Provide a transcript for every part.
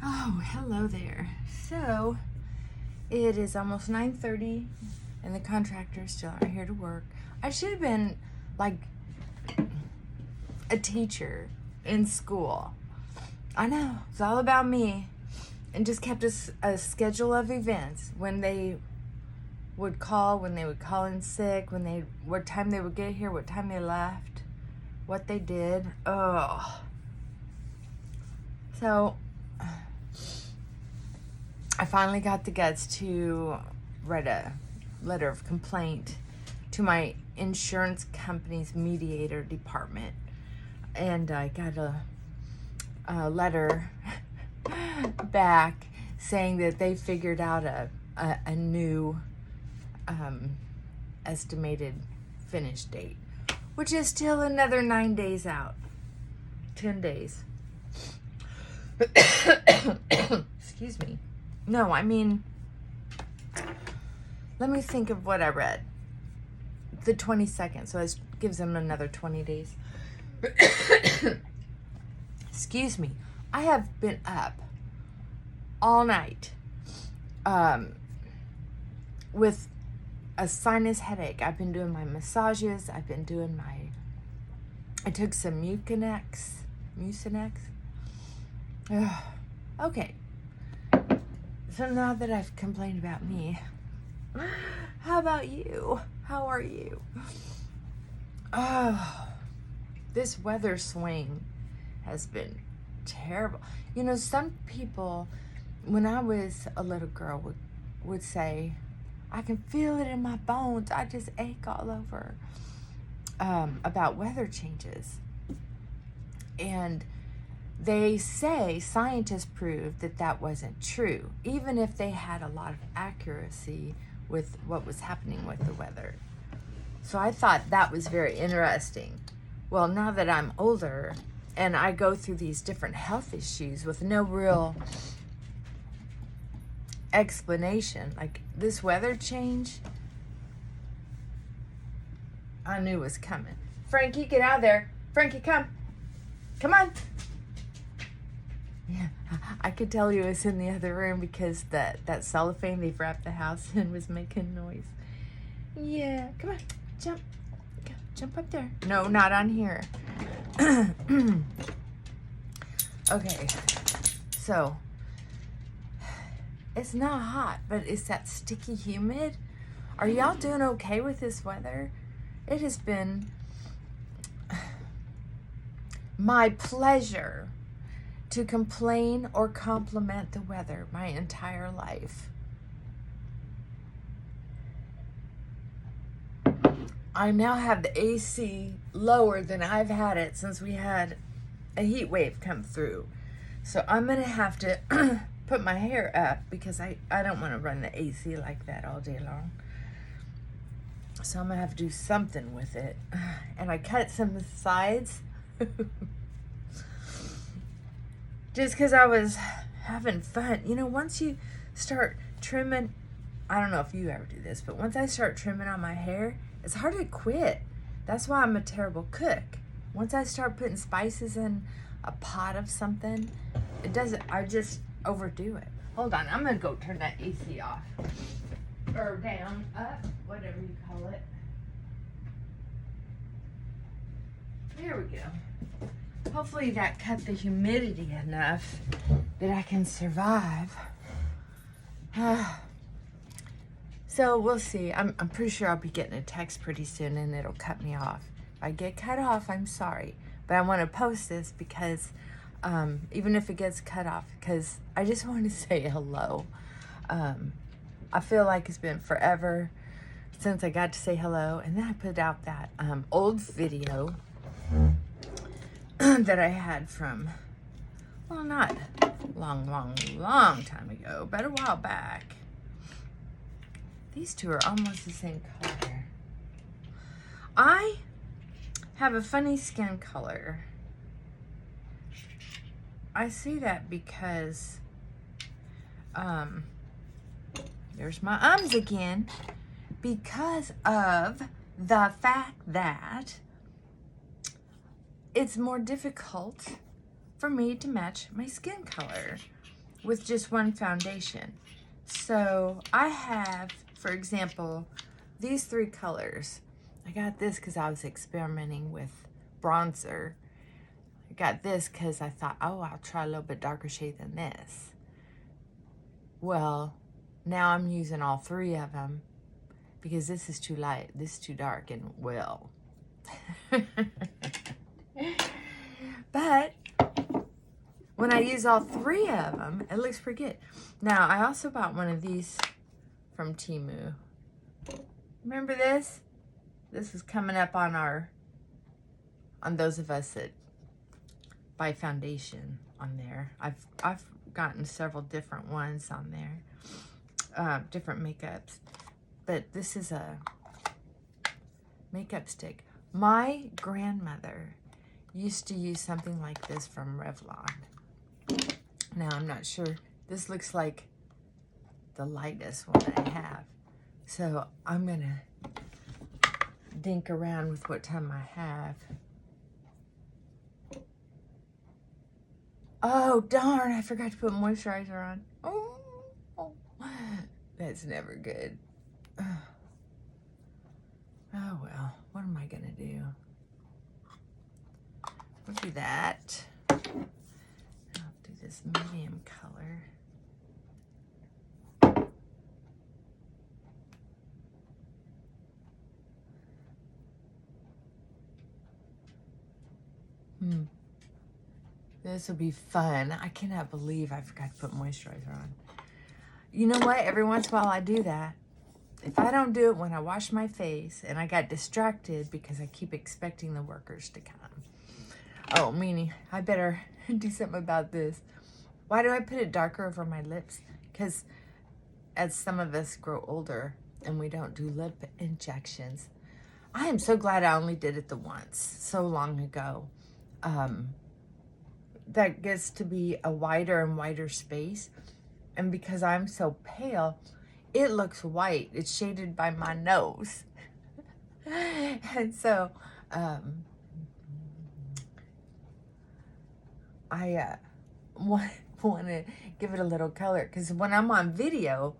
Oh, hello there. So, it is almost 9:30 and the contractors still aren't here to work. I should have been like a teacher in school. I know, it's all about me. And just kept a schedule of events when they would call in sick, what time they would get here, what time they left, what they did. Oh. So, I finally got the guts to write a letter of complaint to my insurance company's mediator department. And I got a letter back saying that they figured out a new estimated finish date, which is still another 9 days out. 10 days. Excuse me. No, I mean, let me think of what I read. The 22nd, so it gives them another 20 days. Excuse me. I have been up all night with a sinus headache. I've been doing my massages. I took some Mucinex. Okay. So now that I've complained about me, how about you? How are you? Oh, this weather swing has been terrible. You know, some people, when I was a little girl, would say, I can feel it in my bones. I just ache all over, about weather changes. And they say scientists proved that wasn't true, even if they had a lot of accuracy with what was happening with the weather. So I thought that was very interesting. Well, now that I'm older and I go through these different health issues with no real explanation, like this weather change, I knew was coming. Frankie, get out of there. Frankie, come. Come on. Yeah, I could tell he was in the other room because that cellophane they've wrapped the house in was making noise. Yeah, come on, jump. Go, jump up there. No, not on here. Okay, so it's not hot, but it's that sticky humid. Are y'all doing okay with this weather? It has been my pleasure to complain or compliment the weather my entire life. I now have the AC lower than I've had it since we had a heat wave come through. So I'm going to have to put my hair up because I don't want to run the AC like that all day long. So I'm going to have to do something with it. And I cut some sides. Just because I was having fun. You know, once you start trimming, I don't know if you ever do this, but once I start trimming on my hair, it's hard to quit. That's why I'm a terrible cook. Once I start putting spices in a pot of something, I just overdo it. Hold on, I'm going to go turn that AC off. Or down, up, whatever you call it. There we go. Hopefully that cut the humidity enough that I can survive. So we'll see. I'm pretty sure I'll be getting a text pretty soon and it'll cut me off. If I get cut off, I'm sorry. But I want to post this because, even if it gets cut off, because I just want to say hello. I feel like it's been forever since I got to say hello. And then I put out that old video that I had from, well, not long time ago, but a while back. These two are almost the same color. I have a funny skin color. I see that because, there's my ums again, because of the fact that it's more difficult for me to match my skin color. with just one foundation. So I have, for example, these 3 colors. I got this because I was experimenting with bronzer. I got this because I thought, oh, I'll try a little bit darker shade than this. Well, now I'm using all 3 of them because this is too light, this is too dark, and well. But when I use all 3 of them, it looks pretty good. Now, I also bought one of these from Temu. Remember this? This is coming up on those of us that buy foundation on there. I've gotten several different ones on there, different makeups. But this is a makeup stick. My grandmother used to use something like this from Revlon. Now, I'm not sure. This looks like the lightest one I have. So I'm going to dink around with what time I have. Oh, darn. I forgot to put moisturizer on. Oh, that's never good. Oh, well. What am I going to do? We'll do that. I'll do this medium color. This will be fun. I cannot believe I forgot to put moisturizer on. You know what? Every once in a while I do that. If I don't do it when I wash my face, and I got distracted because I keep expecting the workers to come. Oh, meaning I better do something about this. Why do I put it darker over my lips? Because as some of us grow older and we don't do lip injections, I am so glad I only did it the once so long ago. That gets to be a wider and wider space. And because I'm so pale, it looks white. It's shaded by my nose. And so, I want to give it a little color. Because when I'm on video,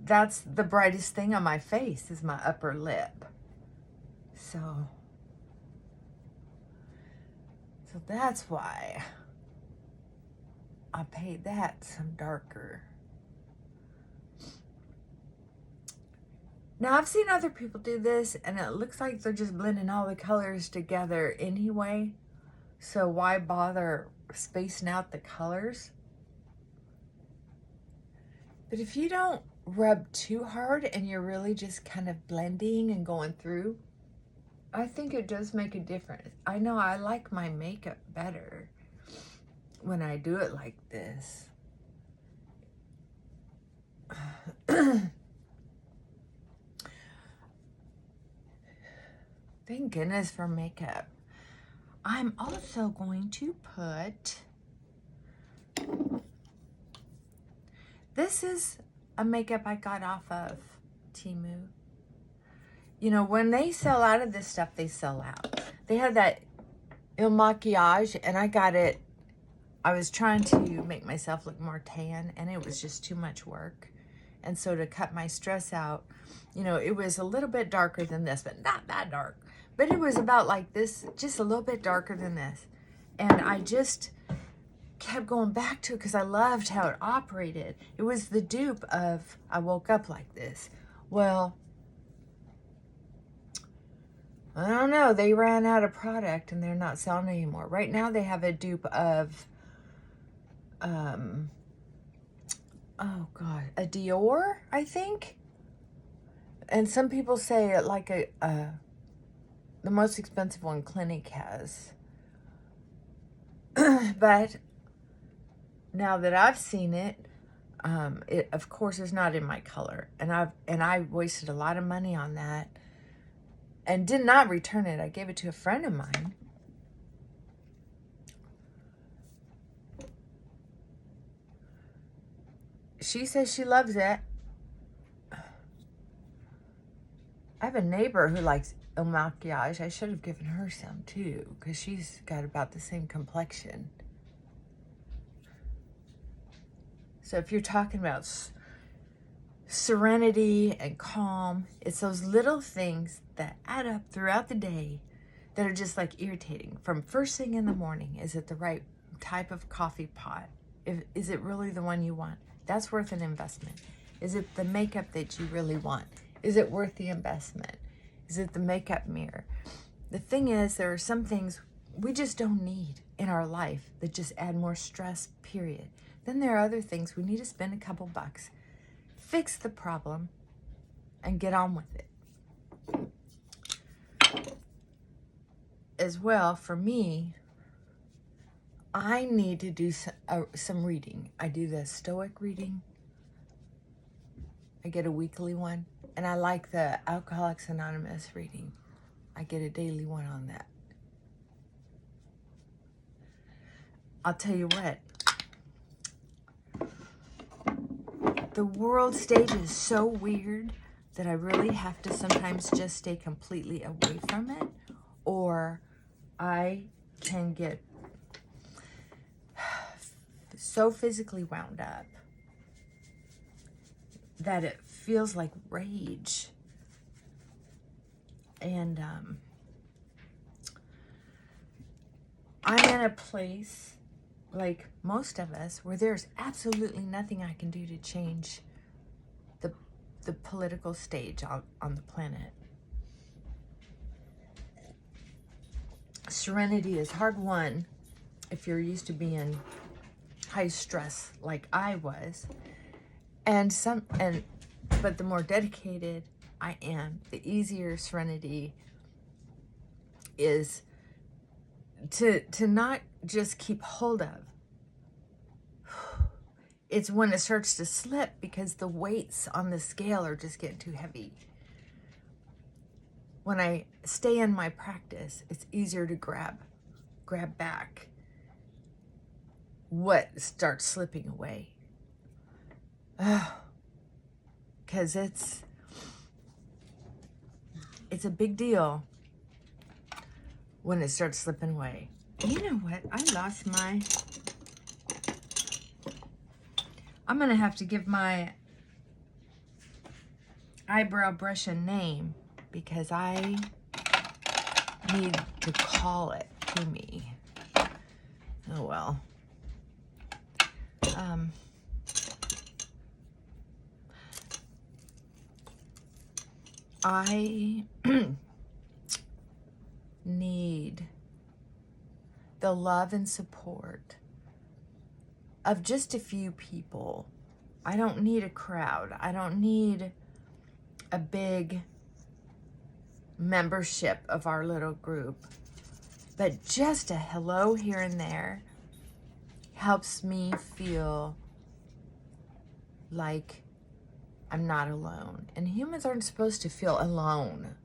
that's the brightest thing on my face is my upper lip. So that's why I paid that some darker. Now, I've seen other people do this, and it looks like they're just blending all the colors together anyway. So why bother spacing out the colors? But if you don't rub too hard and you're really just kind of blending and going through, I think it does make a difference. I know I like my makeup better when I do it like this. Thank goodness for makeup. I'm also going to put, this is a makeup I got off of Temu. You know, when they sell out of this stuff, they sell out. They had that Il Makiage, and I got it. I was trying to make myself look more tan, and it was just too much work. And so to cut my stress out, you know, it was a little bit darker than this, but not that dark. But it was about like this, just a little bit darker than this. And I just kept going back to it because I loved how it operated. It was the dupe of I woke up like this. Well, I don't know. They ran out of product and they're not selling anymore. Right now they have a dupe of, oh God, a Dior, I think. And some people say like the most expensive one Clinique has. But now that I've seen it, it of course is not in my color. And I wasted a lot of money on that. And did not return it. I gave it to a friend of mine. She says she loves it. I have a neighbor who likes Il Makiage. I should have given her some too, because she's got about the same complexion. So if you're talking about serenity and calm, it's those little things that add up throughout the day that are just like irritating. From first thing in the morning, is it the right type of coffee pot? Is it really the one you want? That's worth an investment. Is it the makeup that you really want? Is it worth the investment? Is it the makeup mirror? The thing is, there are some things we just don't need in our life that just add more stress, period. Then there are other things we need to spend a couple bucks, fix the problem, and get on with it. As well, for me, I need to do some reading. I do the Stoic reading. I get a weekly one. And I like the Alcoholics Anonymous reading. I get a daily one on that. I'll tell you what. The world stage is so weird that I really have to sometimes just stay completely away from it, or I can get so physically wound up that it feels like rage. And I'm in a place, like most of us, where there's absolutely nothing I can do to change the political stage on the planet. Serenity is hard won if you're used to being high stress like I was. But the more dedicated I am, the easier serenity is to not just keep hold of. It's when it starts to slip because the weights on the scale are just getting too heavy. When I stay in my practice, it's easier to grab back what starts slipping away. Because it's a big deal when it starts slipping away. You know what? I lost my... I'm going to have to give my eyebrow brush a name because I need to call it to me. Oh, well. I need the love and support of just a few people. I don't need a crowd. I don't need a big membership of our little group. But just a hello here and there helps me feel like I'm not alone. And humans aren't supposed to feel alone.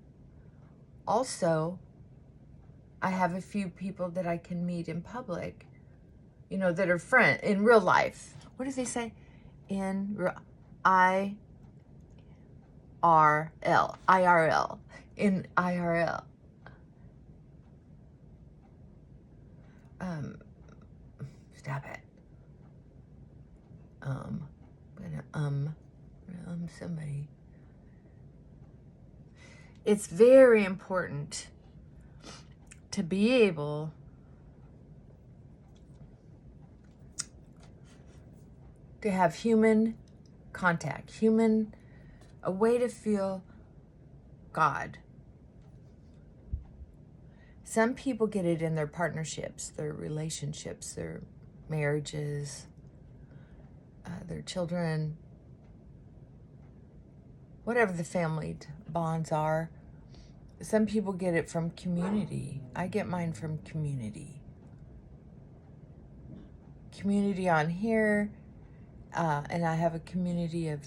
Also, I have a few people that I can meet in public, you know, that are friends in real life. What do they say? IRL. In IRL. Stop it. Somebody. It's very important to be able to have human contact, a way to feel God. Some people get it in their partnerships, their relationships, their marriages, their children, whatever the family bonds are. Some people get it from community. I get mine from community. Community on here, and I have a community of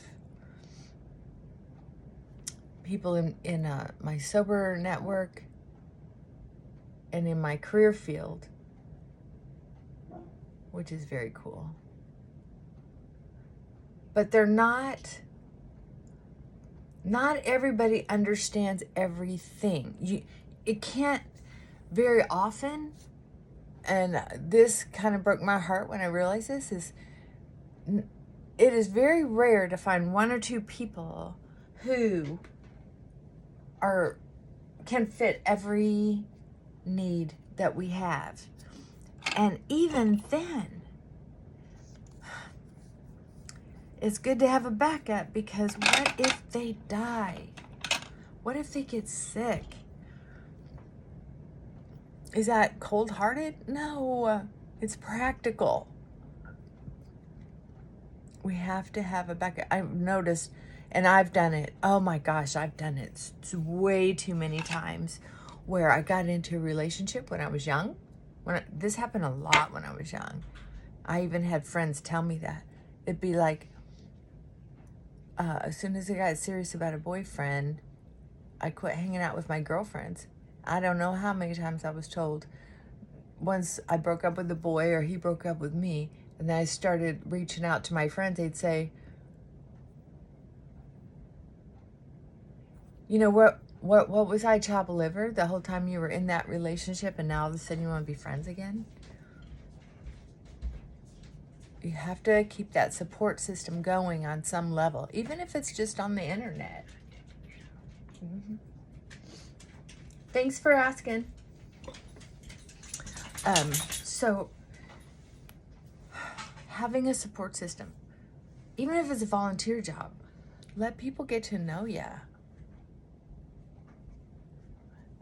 people in my sober network and in my career field, which is very cool. But they're not everybody understands everything. It can't very often, and this kind of broke my heart when I realized this, is it is very rare to find one or two people who can fit every need that we have. And even then, it's good to have a backup, because what if they die? What if they get sick? Is that cold-hearted? No, it's practical. We have to have a backup. I've noticed, and I've done it. Oh my gosh, I've done it way too many times, where I got into a relationship when I was young. This happened a lot when I was young. I even had friends tell me that. It'd be like, as soon as I got serious about a boyfriend, I quit hanging out with my girlfriends. I don't know how many times I was told, once I broke up with the boy or he broke up with me, and then I started reaching out to my friends, they'd say, you know, what was I, chopped liver the whole time you were in that relationship, and now all of a sudden you want to be friends again? You have to keep that support system going on some level, even if it's just on the internet. Mm-hmm. Thanks for asking. So having a support system, even if it's a volunteer job, let people get to know you.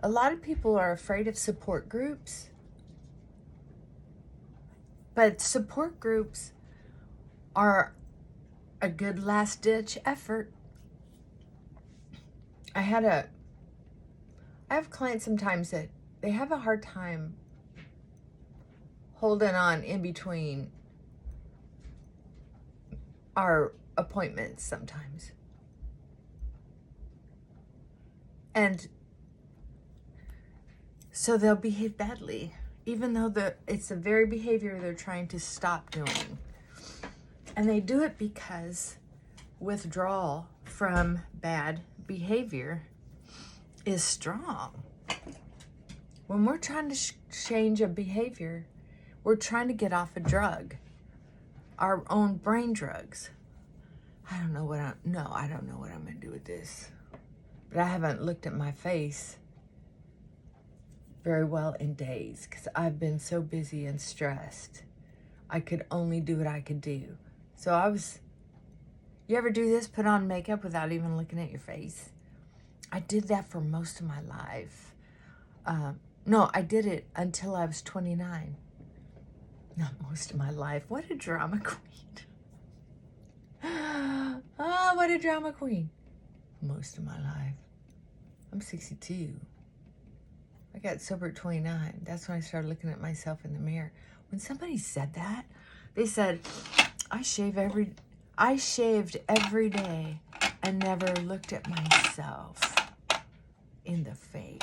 A lot of people are afraid of support groups, but support groups are a good last-ditch effort. I have clients sometimes that they have a hard time holding on in between our appointments sometimes. And so they'll behave badly, even though it's the very behavior they're trying to stop doing. And they do it because withdrawal from bad behavior is strong. When we're trying to change a behavior, we're trying to get off a drug, our own brain drugs. I don't know what I'm going to do with this. But I haven't looked at my face very well in days, because I've been so busy and stressed. I could only do what I could do. So you ever do this? Put on makeup without even looking at your face? I did that for most of my life. No, I did it until I was 29. Not most of my life. What a drama queen. Oh, what a drama queen. Most of my life. I'm 62. I got sober at 29. That's when I started looking at myself in the mirror. When somebody said that, they said, I shaved every day and never looked at myself in the face.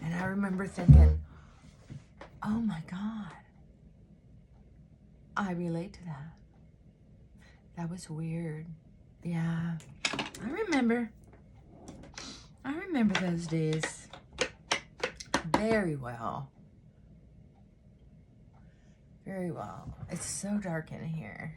And I remember thinking, oh my God, I relate to that. That was weird. Yeah, I remember those days very well. Very well. It's so dark in here.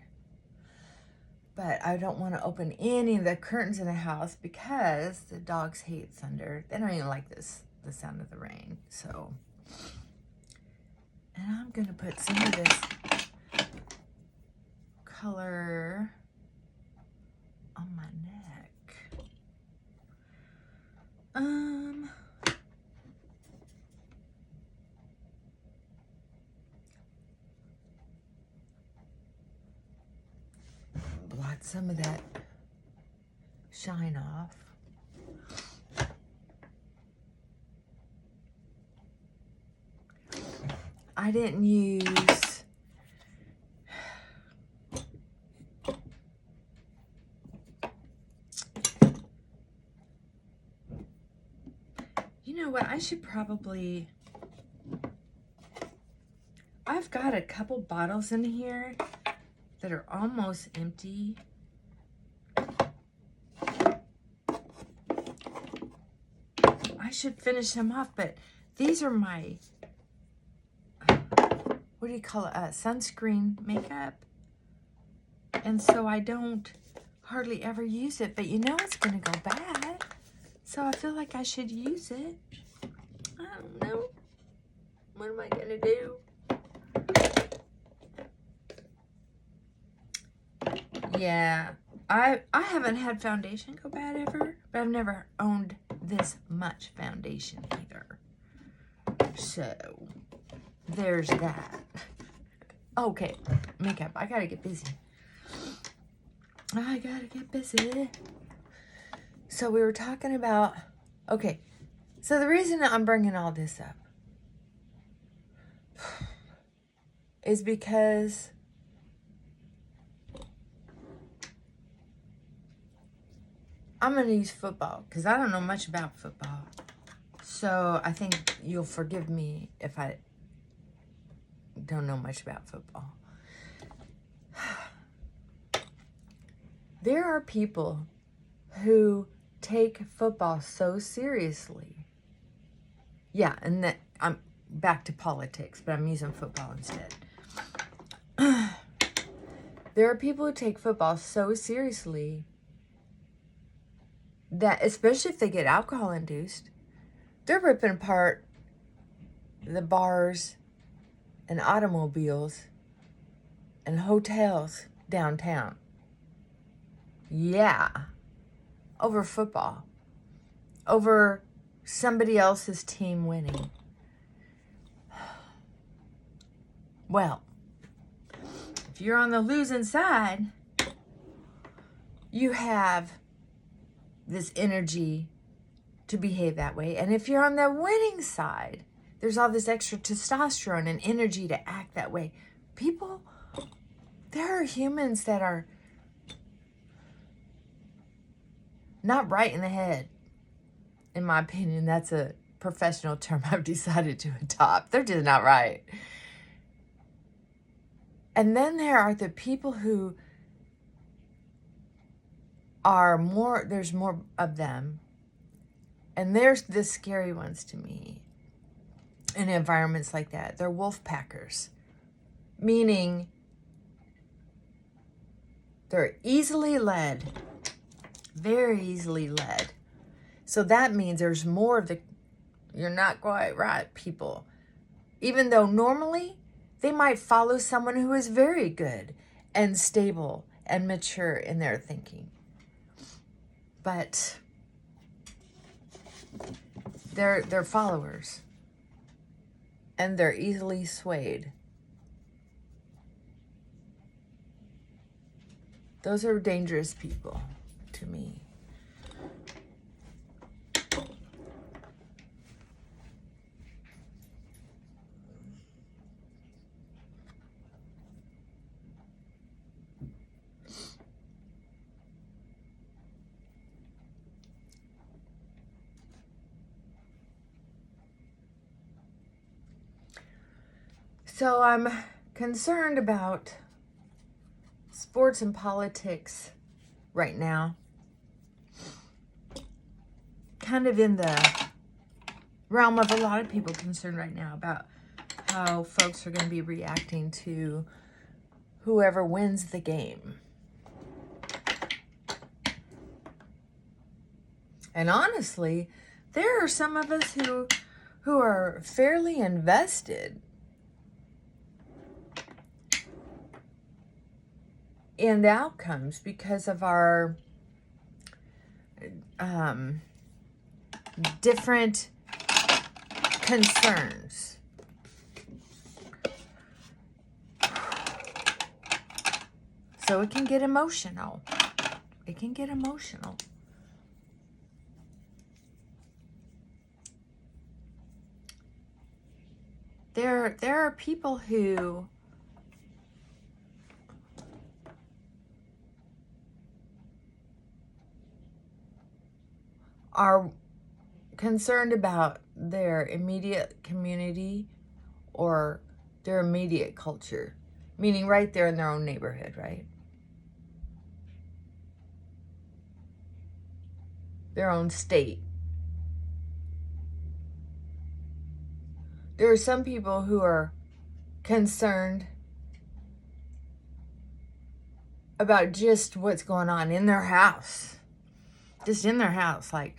But I don't want to open any of the curtains in the house because the dogs hate thunder. They don't even like the sound of the rain. So, and I'm going to put some of this color on my neck. Blot some of that shine off. I didn't use you know what, I should probably, I've got a couple bottles in here that are almost empty. I should finish them off, but these are my, what do you call it, sunscreen makeup. And And so I don't hardly ever use it. But you know it's going to go bad. So I feel like I should use it. I don't know. What am I going to do? Yeah. I haven't had foundation go bad ever. But I've never owned this much foundation either. So, there's that. Okay, makeup. I gotta get busy. So we were talking about, okay, so the reason I'm bringing all this up is because I'm going to use football because I don't know much about football. So I think you'll forgive me if I don't know much about football. There are people who take football so seriously. Yeah, and that I'm back to politics, but I'm using football instead. There are people who take football so seriously that, especially if they get alcohol induced, they're ripping apart the bars and automobiles and hotels downtown. Yeah. Over football. Over somebody else's team winning. Well, if you're on the losing side, you have this energy to behave that way. And if you're on the winning side, there's all this extra testosterone and energy to act that way. People, there are humans that are not right in the head. In my opinion, that's a professional term I've decided to adopt. They're just not right. And then there are the people who are more, there's more of them. And there's the scary ones to me in environments like that. They're wolf packers, meaning they're easily led, very easily led. So that means there's more of the, you're not quite right people. Even though normally they might follow someone who is very good and stable and mature in their thinking. But they're followers. And they're easily swayed. Those are dangerous people to me. So I'm concerned about sports and politics right now. Kind of in the realm of a lot of people concerned right now about how folks are going to be reacting to whoever wins the game. And honestly, there are some of us who are fairly invested in the outcomes because of our different concerns. So it can get emotional. It can get emotional. There are people who are concerned about their immediate community or their immediate culture, meaning right there in their own neighborhood, right? Their own state. There are some people who are concerned about just what's going on in their house. Just in their house. Like,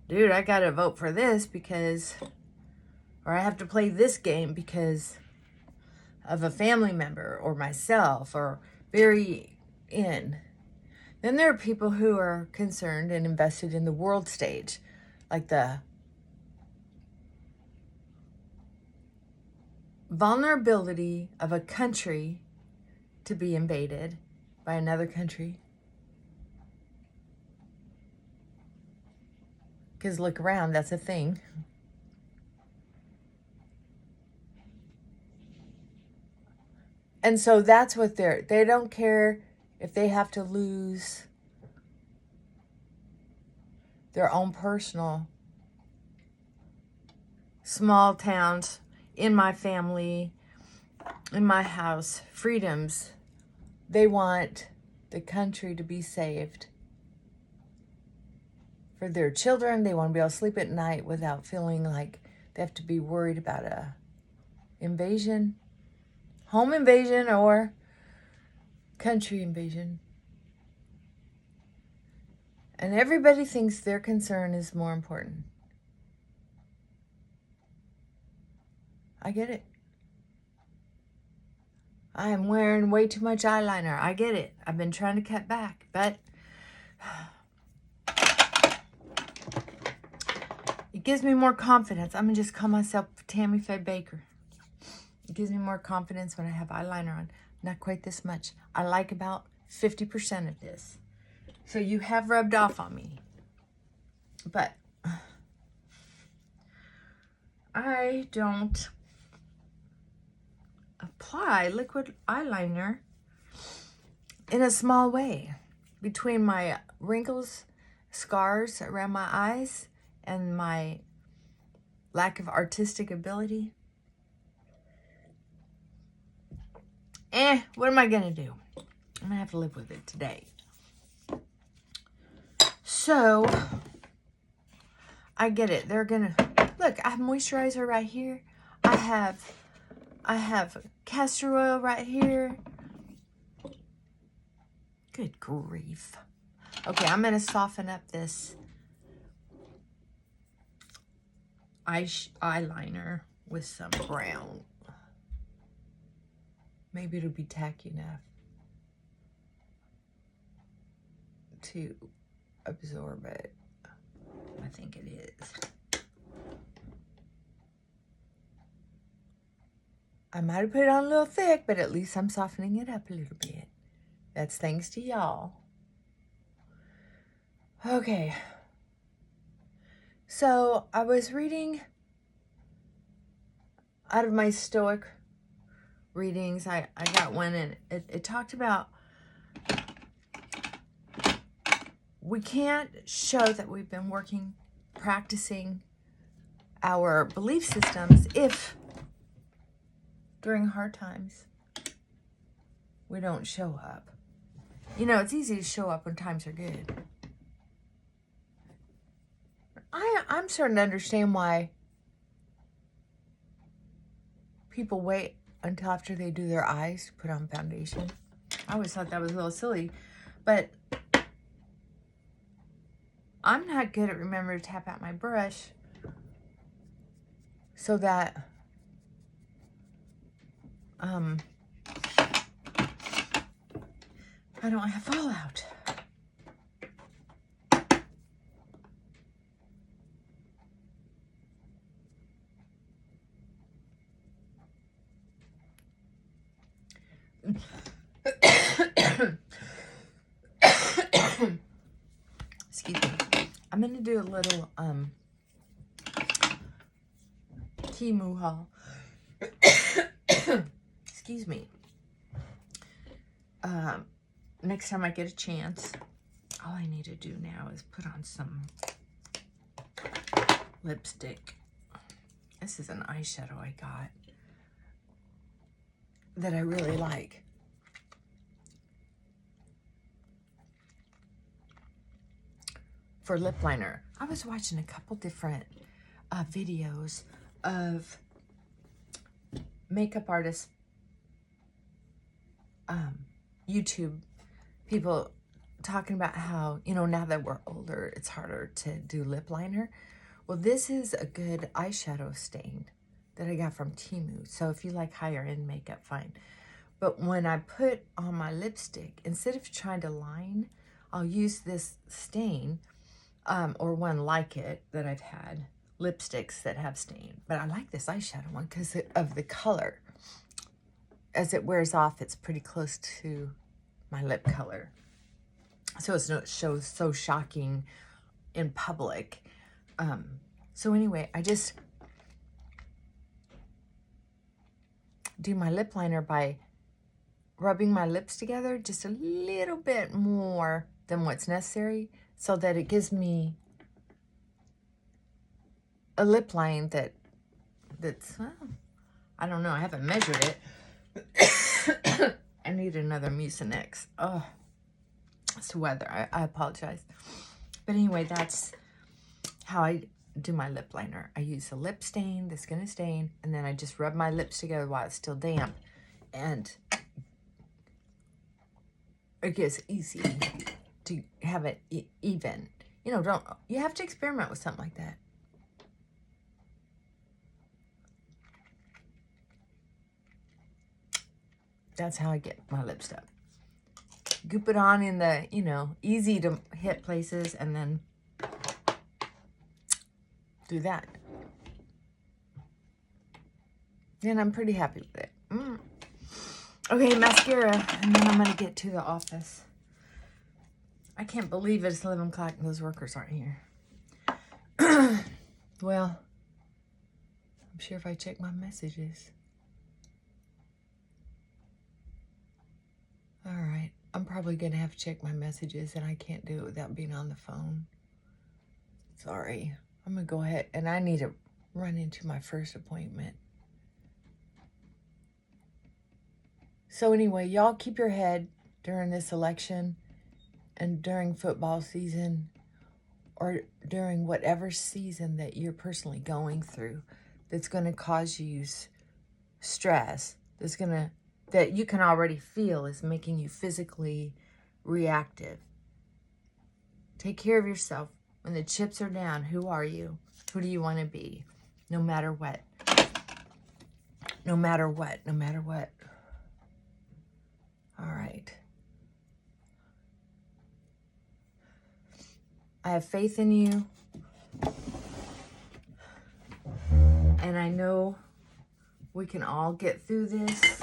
dude, I gotta vote for this because, or I have to play this game because of a family member or myself, or very in. Then there are people who are concerned and invested in the world stage, like the vulnerability of a country to be invaded by another country. Because look around, that's a thing. And so that's what they don't care if they have to lose their own personal small towns, in my family, in my house, freedoms. They want the country to be saved. For their children, they want to be able to sleep at night without feeling like they have to be worried about a invasion, home invasion, or country invasion. And everybody thinks their concern is more important. I get it. I am wearing way too much eyeliner. I get it. I've been trying to cut back, but it gives me more confidence. I'm going to just call myself Tammy Faye Baker. It gives me more confidence when I have eyeliner on. Not quite this much. I like about 50% of this. So you have rubbed off on me. But I don't apply liquid eyeliner in a small way between my wrinkles, scars around my eyes, and my lack of artistic ability. What am I gonna do? I'm gonna have to live with it today. So I get it. They're gonna look. I have moisturizer right here. I have castor oil right here. Good grief. Okay, I'm gonna soften up this eyeliner with some brown. Maybe it'll be tacky enough to absorb it. I think it is. I might have put it on a little thick, but at least I'm softening it up a little bit. That's thanks to y'all. Okay. So I was reading out of my Stoic readings. I got one, and it talked about we can't show that we've been practicing our belief systems if during hard times we don't show up. You know, it's easy to show up when times are good. I'm starting to understand why people wait until after they do their eyes to put on foundation. I always thought that was a little silly, but I'm not good at remembering to tap out my brush so that I don't have fallout. Excuse me. I'm going to do a little Temu haul. Excuse me. Next time I get a chance, all I need to do now is put on some lipstick. This is an eyeshadow I got that I really like. For lip liner, I was watching a couple different videos of makeup artists, YouTube people talking about how, you know, now that we're older, it's harder to do lip liner. Well, this is a good eyeshadow stain that I got from Temu. So if you like higher end makeup, fine. But when I put on my lipstick, instead of trying to line, I'll use this stain, or one like it that I've had, lipsticks that have stain. But I like this eyeshadow one because of the color. As it wears off, it's pretty close to my lip color. So it's not so shocking in public. So anyway, I just do my lip liner by rubbing my lips together just a little bit more than what's necessary, so that it gives me a lip line that's, well, I don't know, I haven't measured it. I need another Mucinex. Oh, it's the weather. I apologize. But anyway, that's how I do my lip liner. I use a lip stain that's gonna stain, and then I just rub my lips together while it's still damp, and it gets easy to have it even. You know, you have to experiment with something like that. That's how I get my lip stuff. Goop it on in the, you know, easy to hit places, and then do that. And I'm pretty happy with it. Okay, mascara, and then I'm gonna get to the office. I can't believe it's 11 o'clock and those workers aren't here. Well, I'm sure if I check my messages. All right, I'm probably gonna have to check my messages, and I can't do it without being on the phone. Sorry. I'm gonna go ahead, and I need to run into my first appointment. So anyway, y'all keep your head during this election and during football season, or during whatever season that you're personally going through that's going to cause you stress, that you can already feel is making you physically reactive. Take care of yourself. When the chips are down, who are you? Who do you want to be? No matter what. No matter what. No matter what. All right. I have faith in you. And I know we can all get through this.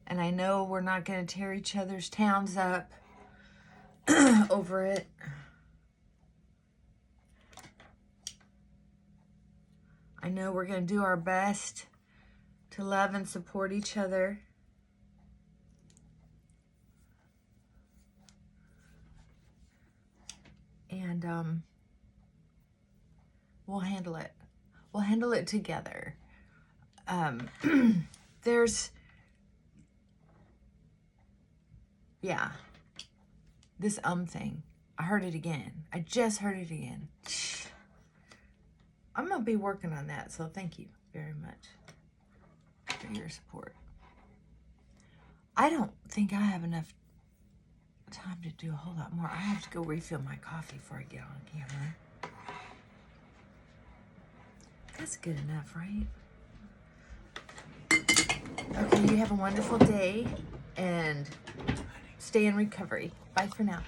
And I know we're not going to tear each other's towns up over it. I know we're going to do our best to love and support each other. And we'll handle it. We'll handle it together. There's... Yeah, this thing. I heard it again. I just heard it again. I'm going to be working on that, so thank you very much for your support. I don't think I have enough time to do a whole lot more. I have to go refill my coffee before I get on camera. That's good enough, right? Okay, you have a wonderful day, and stay in recovery. Bye for now.